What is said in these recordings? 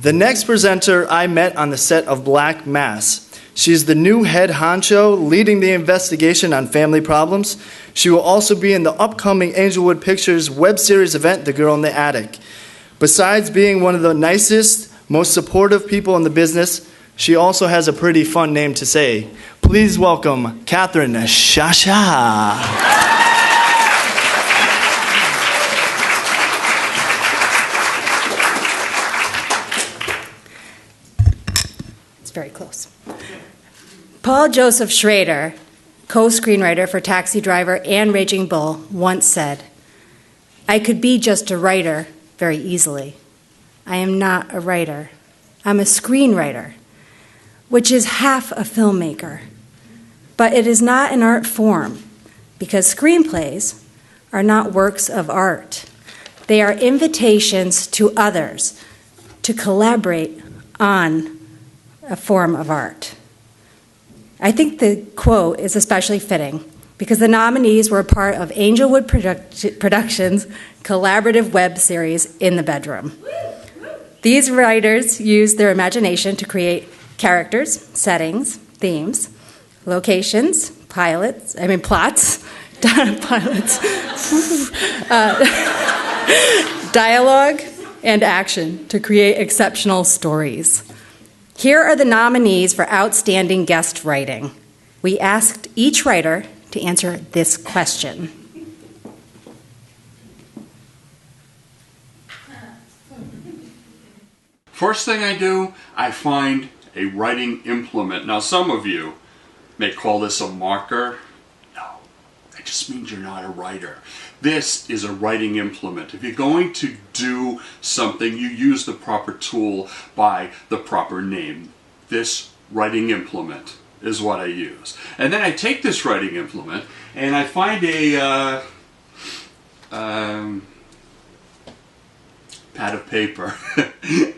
The next presenter I met on the set of Black Mass. She's the new head honcho leading the investigation on family problems. She will also be in the upcoming Angelwood Pictures web series event, The Girl in the Attic. Besides being one of the nicest, most supportive people in the business, she also has a pretty fun name to say. Please welcome Kathryn Shasha. Very close. Paul Joseph Schrader, co-screenwriter for Taxi Driver and Raging Bull, once said, "I could be just a writer very easily. I am not a writer. I'm a screenwriter, which is half a filmmaker. But it is not an art form, because screenplays are not works of art. They are invitations to others to collaborate on a form of art." I think the quote is especially fitting because the nominees were a part of Angelwood Productions' collaborative web series, In the Bedroom. These writers used their imagination to create characters, settings, themes, locations, plots, dialogue, and action to create exceptional stories. Here are the nominees for Outstanding Guest Writing. We asked each writer to answer this question. First thing I do, I find a writing implement. Now, some of you may call this a marker. No, that just means you're not a writer. This is a writing implement. If you're going to do something, you use the proper tool by the proper name. This writing implement is what I use. And then I take this writing implement and I find a pad of paper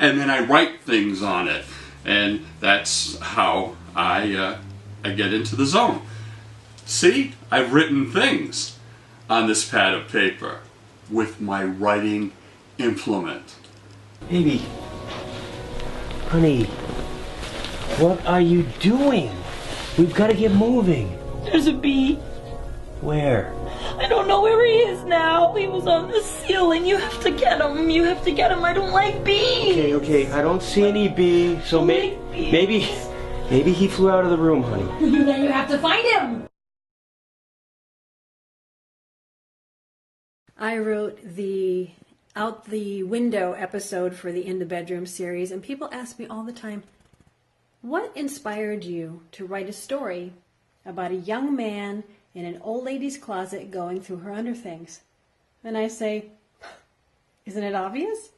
and then I write things on it. And that's how I get into the zone. See, I've written things on this pad of paper with my writing implement. Baby, honey, what are you doing? We've got to get moving. There's a bee. Where? I don't know where he is now. He was on the ceiling. You have to get him. You have to get him. I don't like bees. Okay. I don't see any bee. So maybe he flew out of the room, honey. Then you have to find him. I wrote the Out the Window episode for the In the Bedroom series, and people ask me all the time, what inspired you to write a story about a young man in an old lady's closet going through her underthings? And I say, isn't it obvious?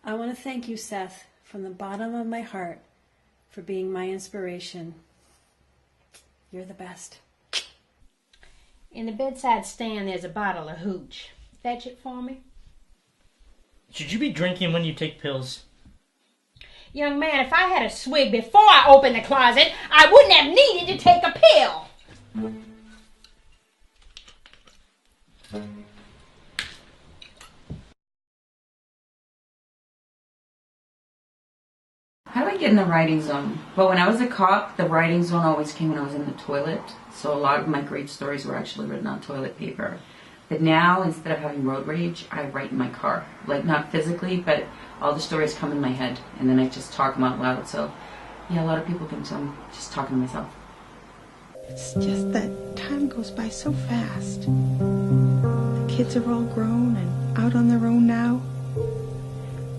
I want to thank you, Seth, from the bottom of my heart for being my inspiration. You're the best. In the bedside stand, there's a bottle of hooch. Fetch it for me. Should you be drinking when you take pills? Young man, if I had a swig before I opened the closet, I wouldn't have needed to take a pill. How do I get in the writing zone? Well, when I was a cop, the writing zone always came when I was in the toilet. So a lot of my great stories were actually written on toilet paper. But now, instead of having road rage, I write in my car. Like, not physically, but all the stories come in my head, and then I just talk them out loud. So, yeah, a lot of people think I'm just talking to myself. It's just that time goes by so fast. The kids are all grown and out on their own now.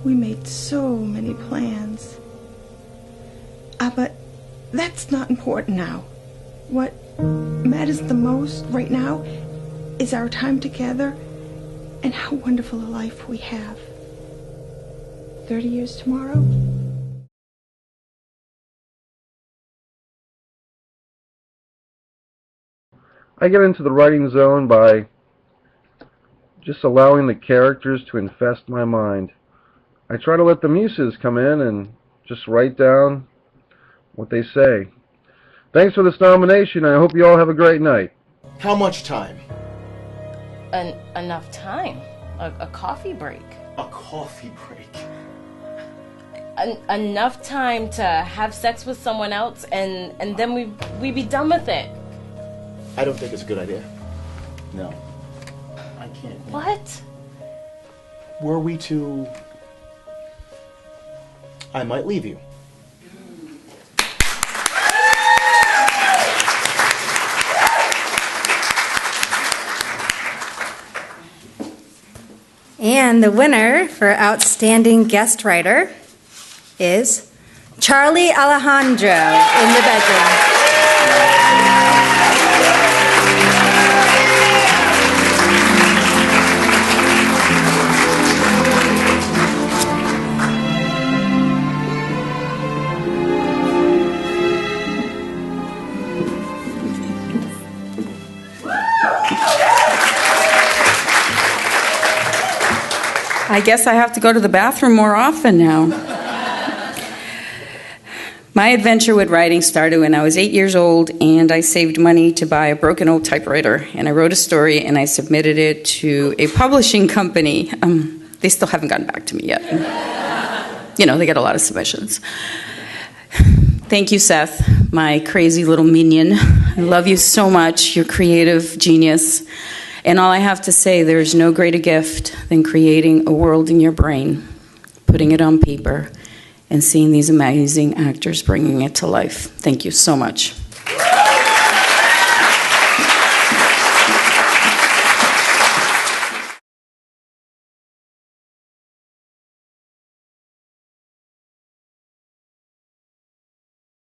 We made so many plans. But that's not important now. What matters the most right now is our time together and how wonderful a life we have. 30 years tomorrow? I get into the writing zone by just allowing the characters to infest my mind. I try to let the muses come in and just write down what they say. Thanks for this nomination. I hope you all have a great night. How much time? Enough time. A coffee break. A coffee break? enough time to have sex with someone else, and then we'd be done with it. I don't think it's a good idea. No. I can't. What? Were we to... I might leave you. And the winner for Outstanding Guest Writer is Charlie Alejandro in the bedroom. I guess I have to go to the bathroom more often now. My adventure with writing started when I was 8 years old, and I saved money to buy a broken old typewriter. And I wrote a story, and I submitted it to a publishing company. They still haven't gotten back to me yet. You know, they get a lot of submissions. Thank you, Seth, my crazy little minion. I love you so much. You're creative genius. And all I have to say, there's no greater gift than creating a world in your brain, putting it on paper, and seeing these amazing actors bringing it to life. Thank you so much.